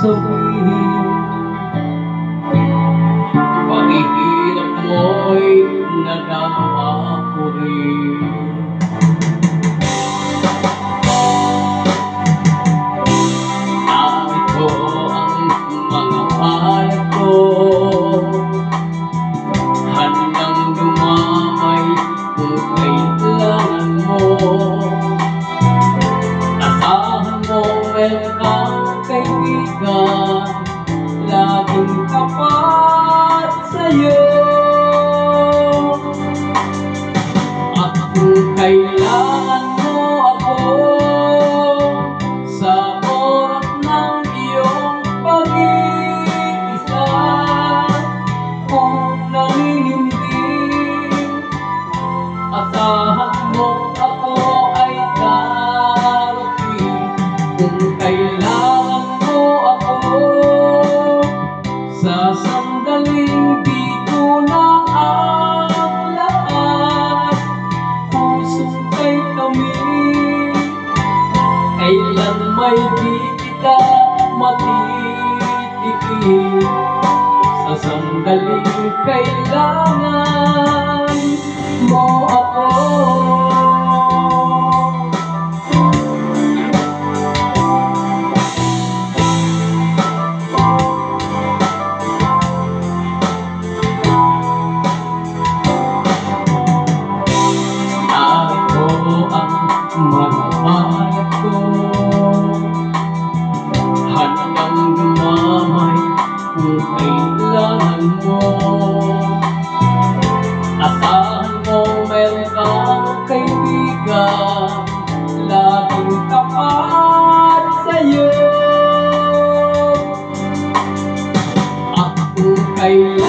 sabihin. Paghihirap mo'y nadama ko rin. Narito ang mga palad ko, handang dumamay kung kailangan mo. Asahan mo meron kang kaibigan, laging tapat sa'yo. At kung kailangan mo ako sa oras ng iyong pag-iisa, kung nanginginig, asahan mo ako ay darating. Kung kailangan mo ako sa sandaling di ko na ang lahat, pusong kay kami, kailan may di kita matitikin. Sa sandaling kailangan mo ako. Mga palad ko, handang dumamay kung kailangan mo. Asahan mo meron kang kaibigan, laging tapat sa'yo. At kung kailangan